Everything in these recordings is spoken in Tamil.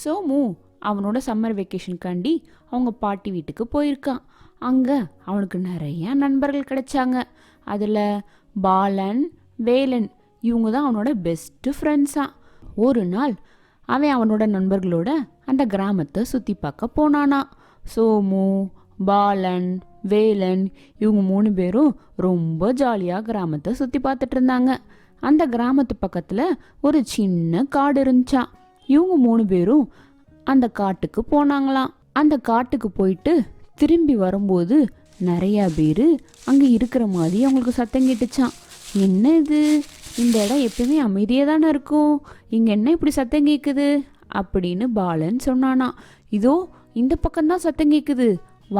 சோமு அவனோட சம்மர் வெக்கேஷனுக்காண்டி அவங்க பாட்டி வீட்டுக்கு போயிருக்கான். அங்கே அவனுக்கு நிறைய நண்பர்கள் கிடைச்சாங்க. அதில் பாலன், வேலன் இவங்க தான் அவனோட பெஸ்ட்டு ஃப்ரெண்ட்ஸாக. ஒரு நாள் அவன் அவனோட நண்பர்களோட அந்த கிராமத்தை சுற்றி பார்க்க போனானா. சோமு, பாலன், வேலன் இவங்க 3 பேரும் ரொம்ப ஜாலியாக கிராமத்தை சுற்றி பார்த்துட்டு இருந்தாங்க. அந்த கிராமத்து பக்கத்தில் ஒரு சின்ன காடு இருந்துச்சான். இவங்க 3 பேரும் அந்த காட்டுக்கு போனாங்களாம். அந்த காட்டுக்கு போயிட்டு திரும்பி வரும்போது நிறையா பேர் அங்கே இருக்கிற மாதிரி அவங்களுக்கு சத்தம் கேட்டுச்சான். என்ன இது, இந்த இடம் எப்பயுமே அமைதியாக தானே இருக்கும், இங்கே என்ன இப்படி சத்தம் கேட்குது அப்படின்னு பாலன் சொன்னானா. இதோ இந்த பக்கம்தான் சத்தம் கேட்குது,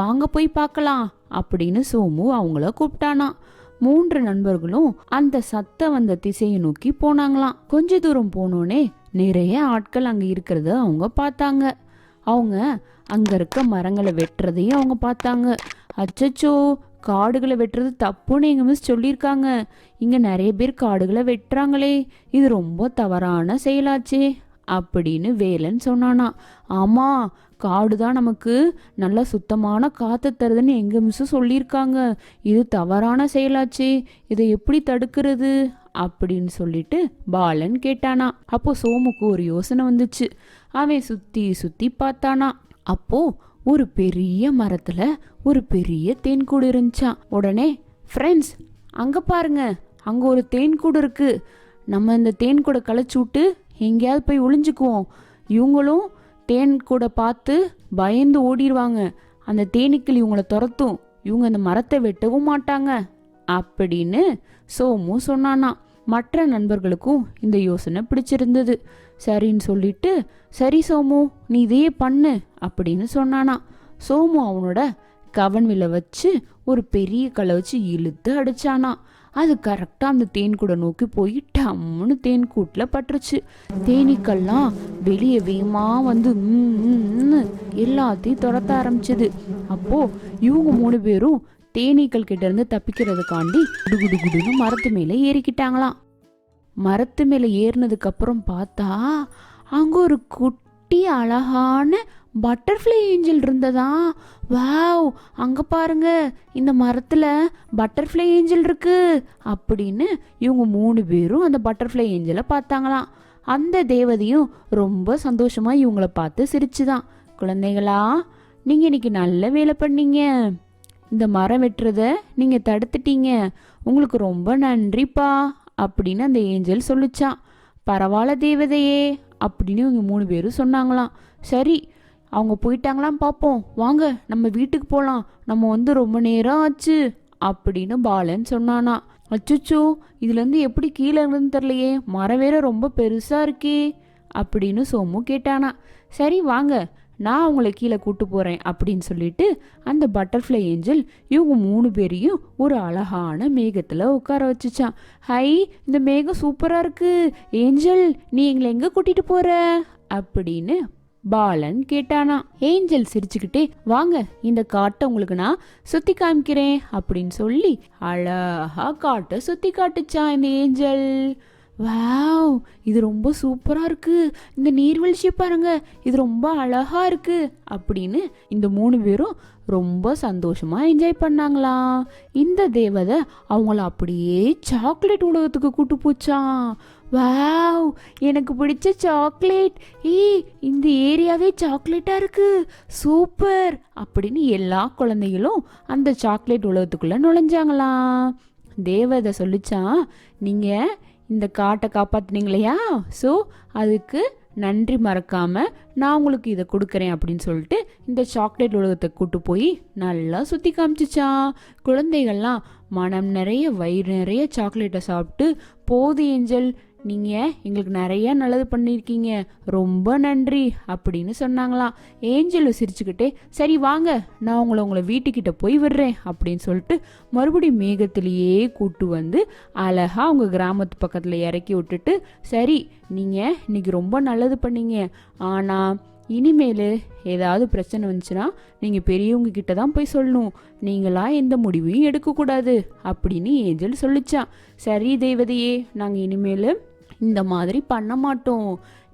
வாங்க போய் பார்க்கலாம் அப்படின்னு சோமு அவங்கள கூப்பிட்டானா. 3 நண்பர்களும் அந்த சத்தம் வந்த திசையை நோக்கி போனாங்களாம். கொஞ்ச தூரம் போனோடனே நிறைய ஆட்கள் அங்கே இருக்கிறத அவங்க பார்த்தாங்க. அவங்க அங்கே இருக்க மரங்களை வெட்டுறதையும் அவங்க பார்த்தாங்க. அச்சச்சோ, காடுகளை வெட்டுறது தப்புன்னு எங்கள் மிஸ் சொல்லியிருக்காங்க, இங்கே நிறைய பேர் காடுகளை வெட்டுறாங்களே, இது ரொம்ப தவறான செயலாச்சே அப்படின்னு வேலன் சொன்னானா. ஆமாம், காடு தான் நமக்கு நல்ல சுத்தமான காற்று தருதுன்னு எங்கள் மிஸ்ஸு சொல்லியிருக்காங்க, இது தவறான செயலாச்சே, இதை எப்படி தடுக்கிறது அப்படின்னு சொல்லிட்டு பாலன் கேட்டானா. அப்போ சோமுக்கு ஒரு யோசனை வந்துச்சு. அவன் சுற்றி சுற்றி பார்த்தானா. அப்போ ஒரு பெரிய மரத்துல ஒரு பெரிய தேன்கூடு இருந்துச்சான். உடனே ஃப்ரெண்ட்ஸ் அங்கே பாருங்க, அங்கே ஒரு தேன்கூடு இருக்கு, நம்ம இந்த தேன்கூடை களைச்சி விட்டு எங்கேயாவது போய் ஒளிஞ்சுக்குவோம், இவங்களும் தேன்கூடை பார்த்து பயந்து ஓடிடுவாங்க, அந்த தேனீக்கள் இவங்கள துரத்தும், இவங்க அந்த மரத்தை வெட்டவும் மாட்டாங்க அப்படின்னு சோமு சொன்னானா. மற்ற நண்பர்களுக்கும் இந்த யோசனை பிடிச்சிருந்தது. சரின்னு சொல்லிட்டு, சரி சோமு நீ இதையே பண்ணு அப்படின்னு சொன்னானா. சோமு அவனோட கவன்வில வச்சு ஒரு பெரிய கலை வச்சு இழுத்து அடிச்சானா. அது கரெக்டாக அந்த தேன்கூடை நோக்கி போய் டம்முன்னு தேன்கூட்டில் பட்டுருச்சு. தேனீக்கள்லாம் வெளியே வேகமாக வந்து எல்லாத்தையும் துரத்த ஆரம்பிச்சது. அப்போது இவங்க 3 பேரும் தேனீக்கள் கிட்ட இருந்து தப்பிக்கிறதுக்காண்டி குடுகுடுன்னு மரத்து மேலே ஏறிக்கிட்டாங்களாம். மரத்து மேலே ஏறினதுக்கு அப்புறம் பார்த்தா அங்கே ஒரு குட்டி அழகான பட்டர்ஃப்ளை ஏஞ்சல் இருந்ததா. வாவ், அங்கே பாருங்க, இந்த மரத்தில் பட்டர்ஃப்ளை ஏஞ்சல் இருக்கு அப்படின்னு இவங்க 3 பேரும் அந்த பட்டர்ஃப்ளை ஏஞ்சலை பார்த்தாங்களாம். அந்த தேவதையும் ரொம்ப சந்தோஷமா இவங்கள பார்த்து சிரிச்சுதான். குழந்தைகளா, நீங்கள் இன்னைக்கு நல்ல வேலை பண்ணீங்க, இந்த மரம் வெட்டுறத நீங்கள் தடுத்துட்டீங்க, உங்களுக்கு ரொம்ப நன்றிப்பா அப்படின்னு அந்த ஏஞ்சல் சொல்லிச்சான். பரவாயில்ல தேவதையே அப்படின்னு இவங்க 3 பேரும் சொன்னாங்களாம். சரி, அவங்க போயிட்டாங்களாம், பார்ப்போம், வாங்க நம்ம வீட்டுக்கு போகலாம், நம்ம ரொம்ப நேரம் ஆச்சு அப்படின்னு பாலன் சொன்னானா. அச்சுச்சோ, இதுலேருந்து எப்படி கீழே இருந்துன்னு தெரியலையே, மரம் வேற ரொம்ப பெருசாக இருக்கே அப்படின்னு சோமு கேட்டானா. சரி வாங்க, நான் அவங்கள கீழே கூட்டு போகிறேன் அப்படின்னு சொல்லிட்டு அந்த பட்டர்ஃப்ளை ஏஞ்சல் இவங்க 3 பேரையும் ஒரு அழகான மேகத்தில் உட்கார வச்சுச்சான். ஹை, இந்த மேகம் சூப்பராக இருக்கு, ஏஞ்சல் நீ எங்களை எங்கே கூட்டிகிட்டு போகிற அப்படின்னு பாலன் கேட்டானா. ஏஞ்சல் சிரிச்சுக்கிட்டே, வாங்க இந்த காட்டை உங்களுக்கு நான் சுற்றி காமிக்கிறேன் அப்படின்னு சொல்லி அழகா காட்டை சுற்றி காட்டுச்சான் இந்த ஏஞ்சல். வாவ், இது ரொம்ப சூப்பராக இருக்குது, இந்த நீர்வீழ்ச்சியை பாருங்க, இது ரொம்ப அழகாக இருக்குது அப்படின்னு இந்த 3 பேரும் ரொம்ப சந்தோஷமாக என்ஜாய் பண்ணாங்களாம். இந்த தேவதை அவங்கள அப்படியே சாக்லேட் உலகத்துக்கு கூட்டு போச்சான். வாவ், எனக்கு பிடிச்ச சாக்லேட், இந்த ஏரியாவே சாக்லேட்டாக இருக்குது, சூப்பர் அப்படின்னு எல்லா குழந்தைகளும் அந்த சாக்லேட் உலகத்துக்குள்ளே நுழைஞ்சாங்களாம். தேவதை சொல்லிச்சான், நீங்கள் இந்த காட்டை காப்பாற்றினீங்களையா, ஸோ அதுக்கு நன்றி மறக்காமல் நான் உங்களுக்கு இதை கொடுக்குறேன் அப்படின்னு சொல்லிட்டு இந்த சாக்லேட் உலகத்தை கூட்டு போய் நல்லா சுற்றி காமிச்சிச்சான். குழந்தைகள்லாம் மனம் நிறைய வயிறு நிறைய சாக்லேட்டை சாப்பிட்டு, போது ஏஞ்சல், நீங்கள் எங்களுக்கு நிறைய நல்லது பண்ணியிருக்கீங்க, ரொம்ப நன்றி அப்படின்னு சொன்னாங்களாம். ஏஞ்சலும் சிரிச்சுக்கிட்டே, சரி வாங்க நான் உங்களை வீட்டுக்கிட்ட போய் விடுறேன் அப்படின்னு சொல்லிட்டு மறுபடியும் மேகத்திலேயே கூட்டு வந்து அழகாக அவங்க கிராமத்து பக்கத்தில் இறக்கி விட்டுட்டு, சரி நீங்கள் இன்னைக்கு ரொம்ப நல்லது பண்ணீங்க, ஆனால் இனிமேல் ஏதாவது பிரச்சனை வந்துச்சுன்னா நீங்கள் பெரியவங்க கிட்ட தான் போய் சொல்லணும், நீங்களா எந்த முடிவையும் எடுக்கக்கூடாது அப்படின்னு ஏஞ்சல் சொல்லிச்சான். சரி தேவதையே, நாங்கள் இனிமேல் இந்த மாதிரி பண்ண மாட்டோம்,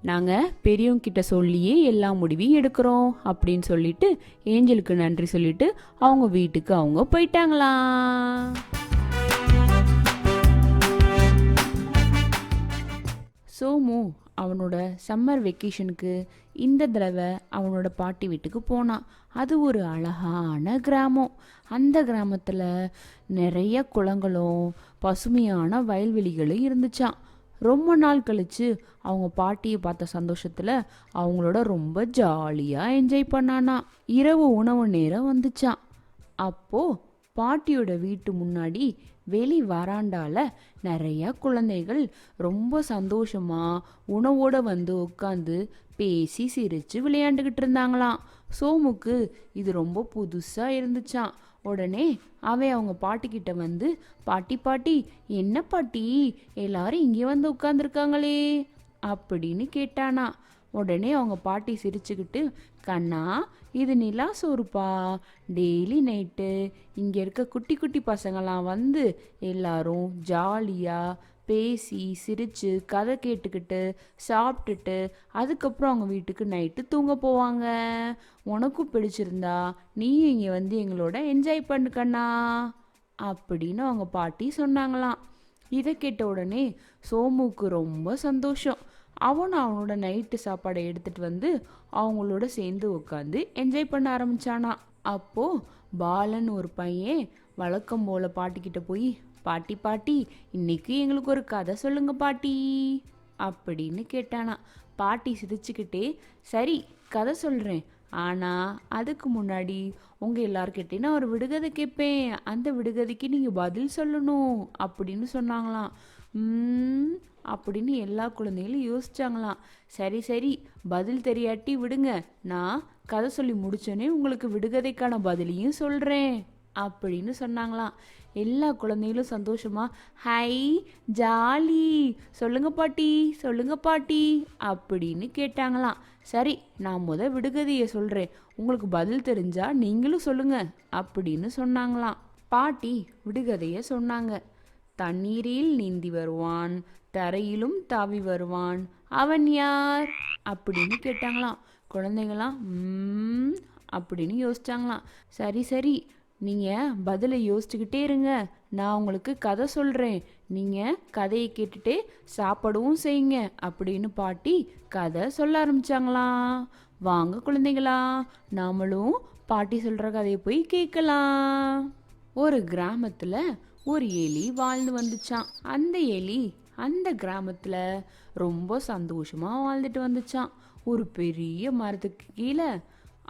நாங்கள் பெரியவங்க கிட்ட சொல்லியே எல்லா முடிவையும் எடுக்கிறோம் அப்படின்னு சொல்லிட்டு ஏஞ்சலுக்கு நன்றி சொல்லிட்டு அவங்க வீட்டுக்கு அவங்க போயிட்டாங்களாம். சோமு அவனோட சம்மர் வெக்கேஷனுக்கு இந்த தடவை அவனோட பாட்டி வீட்டுக்கு போனான். அது ஒரு அழகான கிராமம். அந்த கிராமத்தில் நிறைய குளங்களும் பசுமையான வயல்வெளிகளும் இருந்துச்சான். ரொம்ப நாள் கழிச்சு அவங்க பாட்டியை பார்த்த சந்தோஷத்தில் அவங்களோட ரொம்ப ஜாலியாக என்ஜாய் பண்ணானா. இரவு உணவு நேரம் வந்துச்சான். அப்போது பாட்டியோட வீட்டு முன்னாடி வெளி வராண்டால நிறைய குழந்தைகள் ரொம்ப சந்தோஷமா உணவோட வந்து உட்காந்து பேசி சிரிச்சு விளையாண்டுக்கிட்டு இருந்தாங்களாம். சோமுக்கு இது ரொம்ப புதுசா இருந்துச்சான். உடனே அவன் அவங்க பாட்டிக்கிட்ட வந்து, பாட்டி பாட்டி என்ன பாட்டி எல்லாரும் இங்கே வந்து உட்காந்துருக்காங்களே அப்படின்னு கேட்டானா. உடனே அவங்க பாட்டி சிரிச்சுக்கிட்டு, கண்ணா இது நிலா சோறுப்பா, டெய்லி நைட்டு இங்கே இருக்க குட்டி குட்டி பசங்களாம் வந்து எல்லாரும் ஜாலியாக பேசி சிரித்து கதை கேட்டுக்கிட்டு சாப்பிட்டுட்டு அதுக்கப்புறம் அவங்க வீட்டுக்கு நைட்டு தூங்க போவாங்க. உனக்கும் பிடிச்சிருந்தா நீயும் இங்கே வந்து எங்களோட என்ஜாய் பண்ணுக்கண்ணா அப்படின்னு அவங்க பாட்டி சொன்னாங்களாம். இதை கேட்ட உடனே சோமுக்கு ரொம்ப சந்தோஷம். அவனும் அவனோட நைட்டு சாப்பாடை எடுத்துட்டு வந்து அவங்களோட சேர்ந்து உட்காந்து என்ஜாய் பண்ண ஆரம்பிச்சானா. அப்போ பாலன் ஒரு பையன் வழக்கம் போல பாட்டிக்கிட்ட போய், பாட்டி பாட்டி இன்னைக்கு எங்களுக்கு ஒரு கதை சொல்லுங்க பாட்டி அப்படின்னு கேட்டானா. பாட்டி சிரிச்சுக்கிட்டே, சரி கதை சொல்றேன், ஆனா அதுக்கு முன்னாடி உங்க எல்லார்கிட்டையும் நான் ஒரு விடுகதை கேட்பேன், அந்த விடுகதைக்கு நீங்க பதில் சொல்லணும் அப்படின்னு சொன்னாங்களாம். அப்படின்னு எல்லா குழந்தைகளும் யோசிச்சாங்களாம். சரி சரி பதில் தெரியாட்டி விடுங்க, நான் கதை சொல்லி முடிச்சோன்னே உங்களுக்கு விடுகதைக்கான பதிலையும் சொல்றேன் அப்படின்னு சொன்னாங்களாம். எல்லா குழந்தைகளும் சந்தோஷமா ஹை ஜாலி சொல்லுங்க பாட்டி சொல்லுங்க பாட்டி அப்படின்னு கேட்டாங்களாம். சரி நான் விடுகதையை சொல்றேன், உங்களுக்கு பதில் தெரிஞ்சா நீங்களும் சொல்லுங்க அப்படின்னு சொன்னாங்களாம். பாட்டி விடுகதைய சொன்னாங்க. தண்ணீரில் நீந்தி வருவான், தரையிலும் தாவி வருவான், அவன் யார் அப்படின்னு கேட்டாங்களாம். குழந்தைங்களாம் அப்படின்னு யோசிச்சாங்களாம். சரி சரி நீங்கள் பதிலை யோசிச்சுக்கிட்டே இருங்க, நான் உங்களுக்கு கதை சொல்கிறேன், நீங்கள் கதையை கேட்டுட்டே சாப்பிடவும் செய்யுங்க அப்படின்னு பாட்டி கதை சொல்ல ஆரம்பிச்சாங்களாம். வாங்க குழந்தைங்களா, நாமளும் பாட்டி சொல்கிற கதையை போய் கேட்கலாம். ஒரு கிராமத்தில் ஒரு எலி வாழ்ந்து வந்துச்சான். அந்த எலி அந்த கிராமத்தில் ரொம்ப சந்தோஷமாக வாழ்ந்துட்டு வந்துச்சான். ஒரு பெரிய மரத்துக்கு கீழே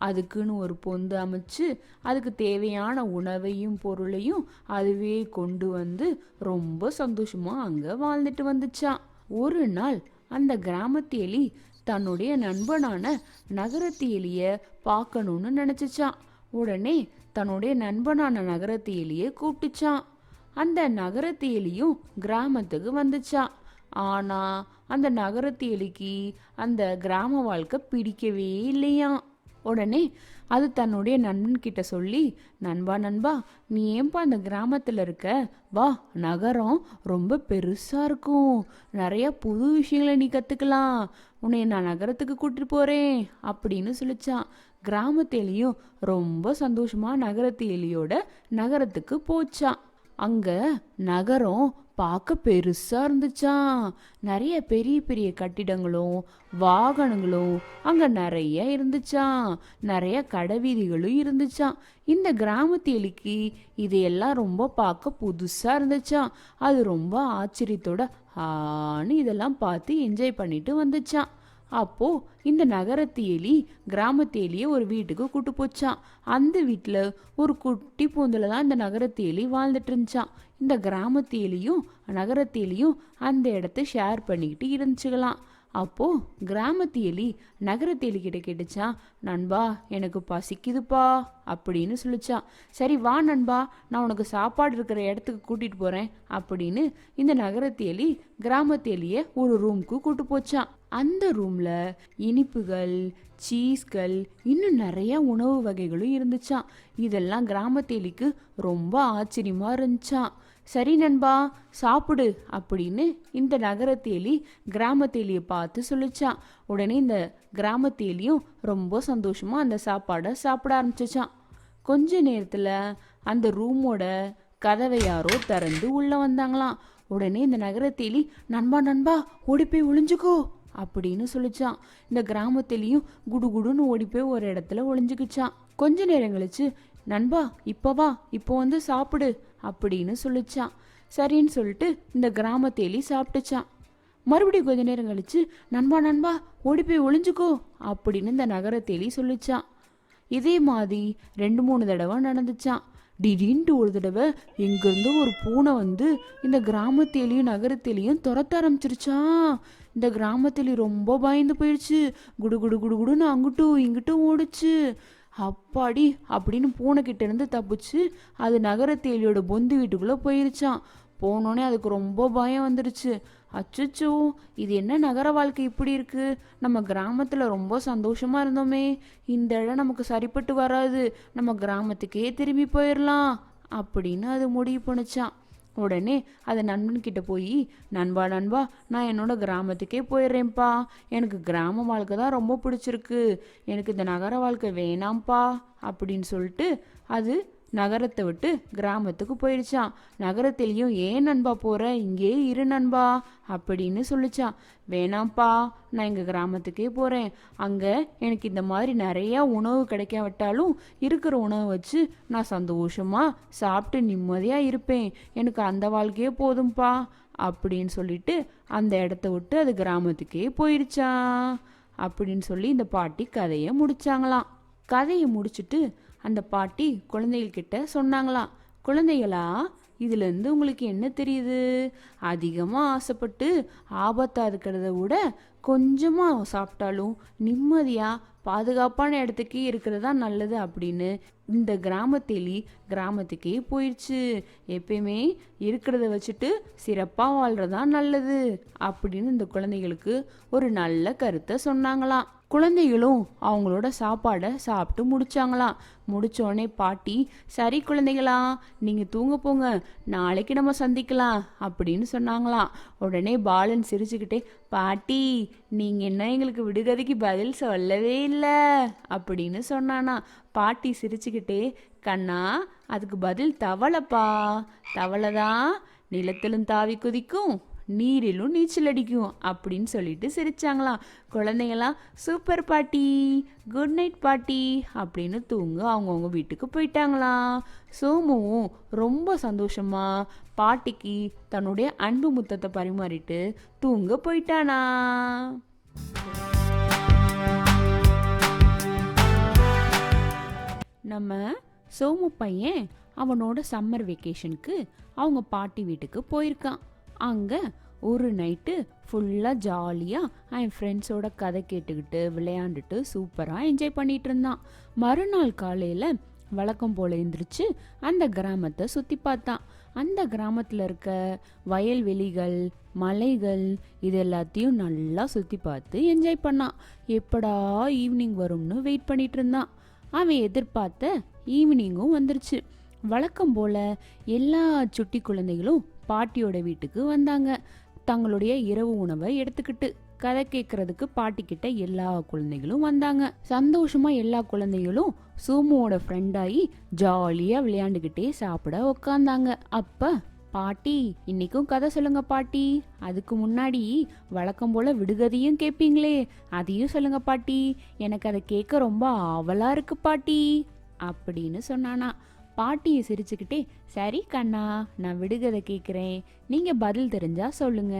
அதுக்குன்னு ஒரு பொந்து அமைச்சு அதுக்கு தேவையான உணவையும் பொருளையும் அதுவே கொண்டு வந்து ரொம்ப சந்தோஷமாக அங்கே வாழ்ந்துட்டு வந்துச்சான். ஒரு நாள் அந்த கிராமத்து எலி தன்னுடைய நண்பனான நகரத்து எலியை பார்க்கணும்னு நினச்சிச்சான். உடனே தன்னுடைய நண்பனான நகரத்து எலியை கூப்பிட்டுச்சான். அந்த நகரத்து எலியும் கிராமத்துக்கு வந்துச்சான். ஆனா அந்த நகரத்து எலிக்கு அந்த கிராம வாழ்க்கை பிடிக்கவே இல்லையாம். உடனே அது தன்னுடைய நண்பன்கிட்ட சொல்லி, நண்பா நண்பா நீ ஏன்பா அந்த கிராமத்தில் இருக்க, வா நகரம் ரொம்ப பெருசாக இருக்கும், நிறைய புது விஷயங்களை நீ கற்றுக்கலாம், உன்னை நான் நகரத்துக்கு கூட்டிட்டு போகிறேன் அப்படின்னு சொல்லிச்சான். கிராமத்து எலியும் ரொம்ப சந்தோஷமாக நகரத்து எலியோட நகரத்துக்கு போச்சான். அங்க நகரம் பார்க்க பெருசா இருந்துச்சான். நிறைய பெரிய பெரிய கட்டிடங்களும் வாகனங்களும் அங்க நிறைய இருந்துச்சான். நிறைய கடைவீதிகளும் இருந்துச்சான். இந்த கிராமத்து எலிக்கு இதையெல்லாம் ரொம்ப பார்க்க புதுசா இருந்துச்சான். அது ரொம்ப ஆச்சரியத்தோட இதெல்லாம் பார்த்து என்ஜாய் பண்ணிட்டு வந்துச்சான். அப்போ இந்த நகரத்து எலி கிராமத்து எலியை ஒரு வீட்டுக்கு கூட்டு போச்சான். அந்த வீட்டில் ஒரு குட்டி பூந்துல தான் இந்த நகரத்து எலி வாழ்ந்துட்டு இருந்துச்சான். இந்த கிராமத்து எலியும் நகரத்து எலியும் அந்த இடத்த ஷேர் பண்ணிக்கிட்டு இருந்துச்சுக்கலாம். அப்போ கிராமத்து எலி நகரத்து எலி கிட்ட கேட்டுச்சான், நண்பா எனக்கு பசிக்குதுப்பா அப்படின்னு சொல்லிச்சான். சரி வா நண்பா, நான் உனக்கு சாப்பாடு இருக்கிற இடத்துக்கு கூட்டிட்டு போறேன் அப்படின்னு இந்த நகரத்து எலி கிராமத்து எலியை ஒரு ரூம்க்கு கூட்டு போச்சான். அந்த ரூம்ல இனிப்புகள் சீஸ்கள் இன்னும் நிறைய உணவு வகைகளும் இருந்துச்சான். இதெல்லாம் கிராமத்து எலிக்கு ரொம்ப ஆச்சரியமா இருந்துச்சான். சரி நண்பா சாப்பிடு அப்படின்னு இந்த நகரத்தேலி கிராமத்தேலியை பார்த்து சொல்லிச்சான். உடனே இந்த கிராமத்தேலியும் ரொம்ப சந்தோஷமா அந்த சாப்பாடை சாப்பிட ஆரம்பிச்சிச்சான். கொஞ்ச நேரத்துல அந்த ரூமோட கதவை யாரோ திறந்து உள்ள வந்தாங்களாம். உடனே இந்த நகரத்தேலி நண்பா நண்பா ஓடி போய் ஒளிஞ்சுக்கோ அப்படின்னு சொல்லிச்சான். இந்த கிராமத்திலையும் குடுகுடுன்னு ஓடி போய் ஒரு இடத்துல ஒளிஞ்சுக்கிச்சான். கொஞ்ச நேரம் கழிச்சு நண்பா இப்போ வா, இப்போ வந்து சாப்பிடு அப்படின்னு சொல்லிச்சான். சரின்னு சொல்லிட்டு இந்த கிராமத்தேலி சாப்பிட்டுச்சான். மறுபடியும் கொஞ்ச நேரம் கழிச்சு நண்பா நண்பா ஓடி போய் ஒளிஞ்சுக்கோ அப்படின்னு இந்த நகரத்தேலி சொல்லிச்சான். இதே மாதிரி 2-3 தடவை நடந்துச்சான். திடீர்னு ஒரு தடவை எங்கிருந்து ஒரு பூனை வந்து இந்த கிராமத்தேலியும் நகரத்தேலியும் துரத்த ஆரம்பிச்சிருச்சான். இந்த கிராமத்தேலி ரொம்ப பயந்து போயிடுச்சு. குடு குடு குடு குடுன்னு அங்கிட்டும் இங்கிட்டும் ஓடிச்சு. அப்பாடி அப்படின்னு பூனைக்கிட்ட இருந்து தப்பிச்சு அது நகரத்தேலியோட பொந்து வீட்டுக்குள்ளே போயிருச்சான். போனோடனே அதுக்கு ரொம்ப பயம் வந்துடுச்சு. அச்சோ, இது என்ன நகர வாழ்க்கை இப்படி இருக்கு, நம்ம கிராமத்தில் ரொம்ப சந்தோஷமா இருந்தோமே, இந்த இடம் நமக்கு சரிப்பட்டு வராது, நம்ம கிராமத்துக்கே திரும்பி போயிடலாம் அப்படின்னு அது முடிவு பண்ணிச்சான். உடனே அது நண்பன்கிட்ட போய் நண்பா நண்பா நான் என்னோட கிராமத்துக்கே போயிடுறேன்ப்பா, எனக்கு கிராம வாழ்க்கை தான் ரொம்ப பிடிச்சிருக்கு, எனக்கு இந்த நகர வாழ்க்கை வேணாம்ப்பா அப்படின்னு சொல்லிட்டு அது நகரத்தை விட்டு கிராமத்துக்கு போயிடுச்சான். நகரத்திலையும் ஏன் நண்பா போற, இங்கே இரு நண்பா அப்படின்னு சொல்லிச்சான். வேணாம்ப்பா, நான் எங்கள் கிராமத்துக்கே போகிறேன், அங்கே எனக்கு இந்த மாதிரி நிறையா உணவு கிடைக்காவிட்டாலும் இருக்கிற உணவை வச்சு நான் சந்தோஷமாக சாப்பிட்டு நிம்மதியாக இருப்பேன், எனக்கு அந்த வாழ்க்கையே போதும்ப்பா அப்படின்னு சொல்லிட்டு அந்த இடத்த விட்டு அது கிராமத்துக்கே போயிடுச்சான் அப்படின்னு சொல்லி இந்த பாட்டி கதையை முடிச்சாங்களாம். கதையை முடிச்சுட்டு அந்த பாட்டி குழந்தைகள்கிட்ட சொன்னாங்களாம். குழந்தைகளா, இதுலேருந்து உங்களுக்கு என்ன தெரியுது, அதிகமாக ஆசைப்பட்டு ஆபத்தாக இருக்கிறத விட கொஞ்சமாக சாப்பிட்டாலும் நிம்மதியாக பாதுகாப்பான இடத்துக்கே இருக்கிறது தான் நல்லது அப்படின்னு இந்த கிராமத்தேலி கிராமத்துக்கே போயிடுச்சு. எப்பயுமே இருக்கிறத வச்சுட்டு சிறப்பாக வாழ்கிறதான் நல்லது அப்படின்னு இந்த குழந்தைகளுக்கு ஒரு நல்ல கருத்தை சொன்னாங்களாம். குழந்தைகளும் அவங்களோட சாப்பாடை சாப்பிட்டு முடிச்சாங்களாம். முடிச்சோடனே பாட்டி சரி குழந்தைகளா, நீங்கள் தூங்க போங்க, நாளைக்கு நம்ம சந்திக்கலாம் அப்படின்னு சொன்னாங்களாம். உடனே பாலன் சிரிச்சுக்கிட்டே பாட்டி நீங்கள் என்ன எங்களுக்கு விடுகதைக்கு பதில் சொல்லவே இல்லை அப்படின்னு சொன்னானா. பாட்டி சிரிச்சுக்கிட்டே கண்ணா அதுக்கு பதில் தவளைப்பா, தவளை தான் நிலத்திலும் தாவி குதிக்கும், நீரிலும் நீச்சல் அடிக்கும் அப்படின்னு சொல்லிட்டு சிரிச்சாங்களாம். குழந்தைங்களாம் சூப்பர் பாட்டி, குட் நைட் பாட்டி அப்படின்னு தூங்க அவங்கவுங்க வீட்டுக்கு போயிட்டாங்களாம். சோமுவும் ரொம்ப சந்தோஷமா பாட்டிக்கு தன்னுடைய அன்பு முத்தத்தை பரிமாறிட்டு தூங்க போயிட்டானா. நம்ம சோமு பையன் அவனோட சம்மர் வெக்கேஷனுக்கு அவங்க பாட்டி வீட்டுக்கு போயிருக்கான். அங்கே ஒரு நைட்டு ஃபுல்லாக ஜாலியாக என் ஃப்ரெண்ட்ஸோட கதை கேட்டுக்கிட்டு விளையாண்டுட்டு சூப்பராக என்ஜாய் பண்ணிட்டு இருந்தான். மறுநாள் காலையில் வழக்கம் போல் எழுந்திரிச்சு அந்த கிராமத்தை சுற்றி பார்த்தான். அந்த கிராமத்தில் இருக்க வயல்வெளிகள், மலைகள் இது எல்லாத்தையும் நல்லா சுற்றி பார்த்து என்ஜாய் பண்ணான். எப்படா ஈவினிங் வரும்னு வெயிட் பண்ணிட்டு இருந்தான். அவன் எதிர்பார்த்த ஈவினிங்கும் வந்துருச்சு. வழக்கம் போல் எல்லா சுட்டி குழந்தைகளும் பாட்டியோட வீட்டுக்கு வந்தாங்க. தங்களுடைய இரவு உணவை எடுத்துக்கிட்டு கதை கேட்கறதுக்கு பாட்டிக்கிட்ட எல்லா குழந்தைகளும் வந்தாங்க. சந்தோஷமா எல்லா குழந்தைகளும் சோமுவோட ஃப்ரெண்டாகி ஜாலியா விளையாண்டுக்கிட்டே சாப்பிட உக்காந்தாங்க. அப்ப பாட்டி இன்னைக்கும் கதை சொல்லுங்க பாட்டி, அதுக்கு முன்னாடி வழக்கம் போல விடுகதையும் கேட்பீங்களே அதையும் சொல்லுங்க பாட்டி, எனக்கு அதை கேட்க ரொம்ப ஆவலா இருக்கு பாட்டி அப்படின்னு சொன்னானா. பாட்டியை சிரிச்சுக்கிட்டே சரி கண்ணா நான் விடுகதை கேட்குறேன், நீங்கள் பதில் தெரிஞ்சா சொல்லுங்க,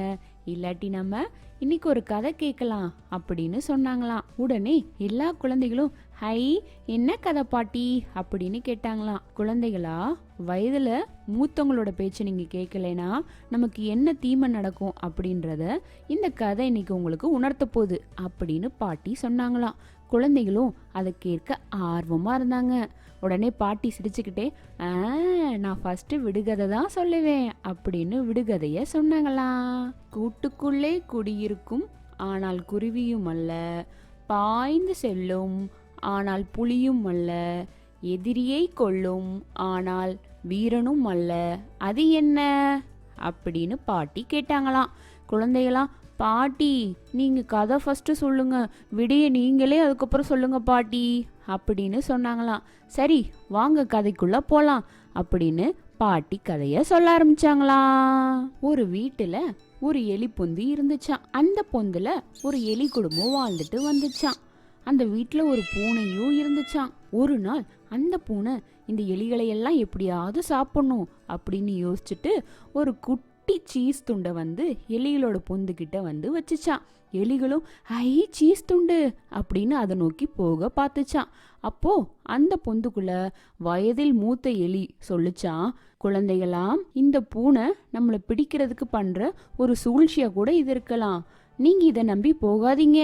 இல்லாட்டி நம்ம இன்னைக்கு ஒரு கதை கேட்கலாம் அப்படின்னு சொன்னாங்களாம். உடனே எல்லா குழந்தைகளும் ஹை என்ன கதை பாட்டி அப்படின்னு கேட்டாங்களாம். குழந்தைகளா, வயதுல மூத்தவங்களோட பேச்சு நீங்க கேட்கலைன்னா நமக்கு என்ன தீமை நடக்கும் அப்படின்றத இந்த கதை இன்னைக்கு உங்களுக்கு உணர்த்த போகுது அப்படின்னு பாட்டி சொன்னாங்களாம். குழந்தைகளும் அதை கேட்க ஆர்வமா இருந்தாங்க. உடனே பாட்டி சிரிச்சுக்கிட்டே நான் ஃபர்ஸ்ட் விடுகதை தான் சொல்லுவேன் அப்படின்னு விடுகதைய சொன்னாங்களாம். கூட்டுக்குள்ளே குடியிருக்கும் ஆனால் குருவியும் அல்ல, பாய்ந்து செல்லும் ஆனால் புலியும் அல்ல, எதிரியை கொல்லும் ஆனால் வீரனும் அல்ல, அது என்ன அப்படின்னு பாட்டி கேட்டாங்களாம். குழந்தைகளாம், பாட்டி நீங்க கதை ஃபர்ஸ்ட் சொல்லுங்க, விடைய நீங்களே அதுக்கப்புறம் சொல்லுங்க பாட்டி அப்படின்னு சொன்னாங்களாம். சரி வாங்க கதைக்குள்ள போலாம் அப்படின்னு பாட்டி கதைய சொல்ல ஆரம்பிச்சாங்களாம். ஒரு வீட்டுல ஒரு எலி பொந்து இருந்துச்சான். அந்த பொந்துல ஒரு எலி குடும்பம் வாழ்ந்துட்டு வந்துச்சான். அந்த வீட்டுல ஒரு பூனையும் இருந்துச்சான். ஒரு நாள் அந்த பூனை இந்த எலிகளை எல்லாம் எப்படியாவது சாப்பிடணும் அப்படின்னு யோசிச்சுட்டு ஒரு குட்டி சீஸ் துண்டை எலிகளோட பொந்து கிட்ட வச்சுச்சான். எலிகளும் ஐ சீஸ் துண்டு அப்படின்னு அதை நோக்கி போக பார்த்துச்சான். அப்போ அந்த பொந்துக்குள்ள வயதில் மூத்த எலி சொல்லுச்சான், குழந்தைகளாம், இந்த பூனை நம்மளை பிடிக்கிறதுக்கு பண்ற ஒரு சூழ்ச்சியா கூட இது இருக்கலாம், நீங்க இதை நம்பி போகாதீங்க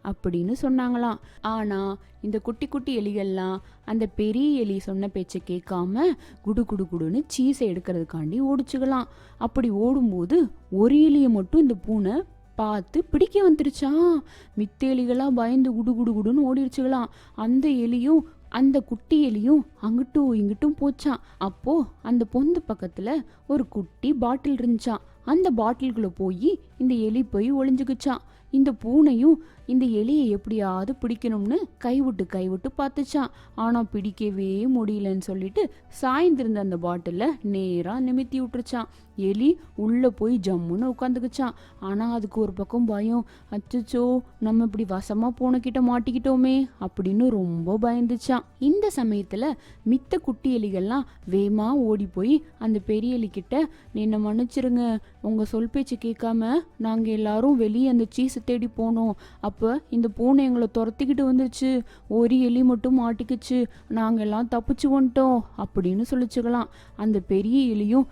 அப்படின்னு சொன்னாங்களாம். ஆனா இந்த குட்டி குட்டி எலிகள்லாம் அந்த பெரிய எலி சொன்ன பேச்சை கேட்காம குடு குடு குடுன்னு சீஸை எடுக்கிறதுக்காண்டி ஓடிச்சுக்கலாம். அப்படி ஓடும்போது ஒரு எலியை மட்டும் இந்த பூனை பார்த்து பிடிக்க வந்துருச்சான். மித்த எலிகளாம் பயந்து குடு குடு குடுன்னு ஓடிடுச்சுக்கலாம். அந்த எலியும் அந்த குட்டி எலியும் அங்கிட்டும் இங்கிட்டும் போச்சான். அப்போ அந்த பொந்து பக்கத்துல ஒரு குட்டி பாட்டில் இருந்துச்சான். அந்த பாட்டிலுக்குள்ள போய் இந்த எலி போய் ஒளிஞ்சுக்குச்சான். இந்த பூனையும் இந்த எலியை எப்படியாவது பிடிக்கணும்னு கைவிட்டு பார்த்துச்சான். ஆனா பிடிக்கவே முடியலன்னு சொல்லிட்டு சாய்ந்திருந்த அந்த பாட்டில நேரா நிமித்தி விட்டுருச்சான். எலி உள்ள போய் ஜம்முன்னு உட்காந்துக்குச்சான். ஆனா அதுக்கு ஒரு பக்கம் பயம், அச்சச்சோ நம்ம இப்படி வசமா பூனைக்கிட்ட மாட்டிக்கிட்டோமே அப்படின்னு ரொம்ப பயந்துச்சான். இந்த சமயத்துல மித்த குட்டி எலிகள்லாம் வேமா ஓடி போய் அந்த பெரிய எலி கிட்ட, என்ன மன்னிச்சிருங்க, உங்க சொல் பேச்சு கேட்காம நாங்க எல்லாரும் வெளியே அந்த சீஸை தேடி போனோம். அப்போ இந்த பூனை எங்களை துரத்திக்கிட்டு வந்துருச்சு, ஒரு எலி மட்டும் மாட்டிக்குச்சு, நாங்கள் எல்லாம் தப்பிச்சு வந்துட்டோம் அப்படின்னு சொல்லிச்சுக்கலாம். அந்த பெரிய எலியும்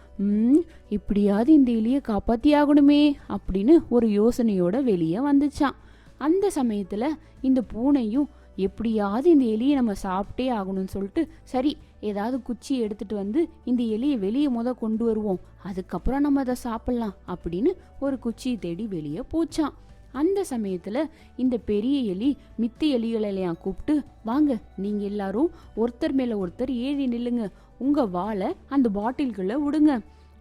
இப்படியாவது இந்த எலியை காப்பாத்தி ஆகணுமே அப்படின்னு ஒரு யோசனையோட வெளியே வந்துச்சான். அந்த சமயத்துல இந்த பூனையும் எப்படியாவது இந்த எலியை நம்ம சாப்பிட்டே ஆகணும்னு சொல்லிட்டு, சரி ஏதாவது குச்சி எடுத்துட்டு இந்த எலியை வெளியே கொண்டு வருவோம், அதுக்கப்புறம் நம்ம அதை சாப்பிடலாம் அப்படின்னு ஒரு குச்சியை தேடி வெளியே போச்சான். அந்த சமயத்துல இந்த பெரிய எலி மித்த எலிகளையெல்லாம் கூப்பிட்டு, வாங்க நீங்க எல்லாரும் ஒருத்தர் மேல ஒருத்தர் ஏறி நில்லுங்க, உங்க வாளை அந்த பாட்டில்குள்ள விடுங்க,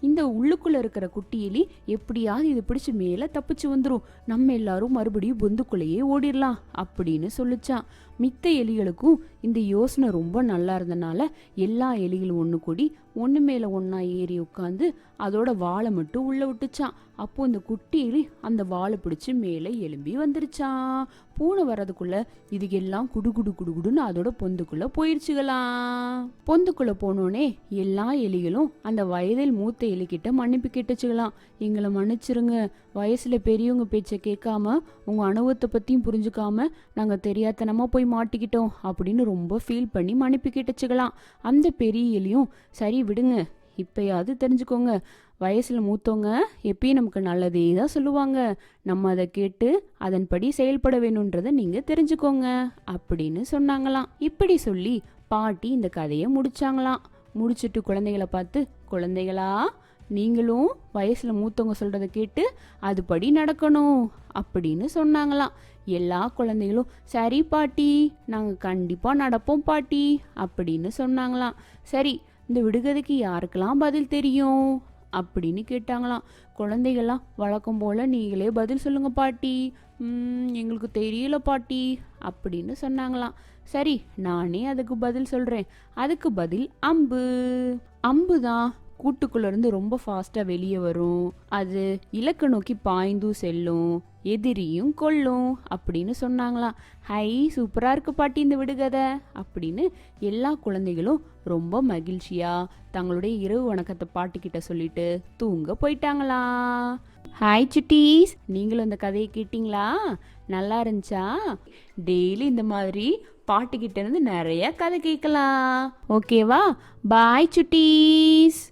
இந்த உள்ளுக்குள்ள இருக்கிற குட்டி எலி எப்படியாவது இது பிடிச்சு மேல தப்பிச்சு வந்துரும், நம்ம எல்லாரும் மறுபடியும் பொந்துக்குள்ளேயே ஓடிடலாம் அப்படின்னு சொல்லிச்சான். மித்த எலிகளுக்கும் இந்த யோசனை ரொம்ப நல்லா இருந்தனால எல்லா எலிகளும் ஒன்று கூடி ஒன்று மேல ஒன்னா ஏறி உட்காந்து அதோட வாழை மட்டும் உள்ள விட்டுச்சான். அப்போ இந்த குட்டி எலி அந்த வாழை பிடிச்சு மேலே எலும்பி வந்துருச்சான். பூனை வர்றதுக்குள்ள இதுக்கு எல்லாம் குடுகுடு குடுகுடுன்னு அதோட பொந்துக்குள்ள போயிடுச்சுக்கலாம். பொந்துக்குள்ள போனோடனே எல்லா எலிகளும் அந்த வயதில் மூத்த எலிக்கிட்ட மன்னிப்பு கேட்டுச்சுக்கலாம். எங்களை மன்னிச்சிருங்க, வயசுல பெரியவங்க பேச்சை கேட்காம உங்க அனுபவத்தை பத்தியும் புரிஞ்சுக்காம நாங்க தெரியாதனமா போய் மாட்டிக்கிட்டோம் அப்படின்னு ரொம்ப ஃபீல் பண்ணி மன்னிப்பு கேட்டுச்சுக்கலாம். அந்த பெரிய எலியும், சரி விடுங்க, இப்பயாவது தெரிஞ்சுக்கோங்க, வயசுல மூத்தவங்க எப்பயும் நமக்கு நல்லதே தான் சொல்லுவாங்க, நம்ம அதை கேட்டு அதன்படி செயல்பட வேணும்ன்றத நீங்க தெரிஞ்சுக்கோங்க அப்படின்னு சொன்னாங்களாம். இப்படி சொல்லி பாட்டி இந்த கதையை முடிச்சாங்களாம். முடிச்சுட்டு குழந்தைகளை பார்த்து, குழந்தைகளா நீங்களும் வயசுல மூத்தவங்க சொல்றத கேட்டு அதுபடி நடக்கணும் அப்படின்னு சொன்னாங்களாம். எல்லா குழந்தைகளும் சரி பாட்டி, நாங்க கண்டிப்பா நடப்போம் பாட்டி அப்படின்னு சொன்னாங்களாம். சரி, இந்த விடுகதைக்கு யாருக்கெல்லாம் பதில் தெரியும் அப்படின்னு கேட்டாங்களாம். குழந்தைகள்லாம் வழக்கம் போல நீங்களே பதில் சொல்லுங்க பாட்டி, எங்களுக்கு தெரியல பாட்டி அப்படின்னு சொன்னாங்களாம். சரி, நானே அதுக்கு பதில் சொல்றேன். அதுக்கு பதில் அம்பு. அம்பு தான் கூட்டுக்குள்ள இருந்து ரொம்ப ஃபாஸ்டா வெளியே வரும், அது இலக்க நோக்கி பாய்ந்தும் செல்லும், எதிரியும் கொல்லும் அப்படின்னு சொன்னாங்களாம். ஹை, சூப்பரா இருக்கு பாட்டி இந்த விடுகதை அப்படின்னு எல்லா குழந்தைகளும் ரொம்ப மகிழ்ச்சியா தங்களுடைய இரவு வணக்கத்தை பாட்டிக்கிட்ட சொல்லிட்டு தூங்க போயிட்டாங்களா. ஹாய் சுட்டீஸ், நீங்களும் இந்த கதையை கேட்டீங்களா? நல்லா இருந்துச்சா? டெய்லி இந்த மாதிரி பாட்டுக்கிட்ட இருந்து நிறைய கதை கேட்கலாம். ஓகேவா? பாய் சுட்டீஸ்.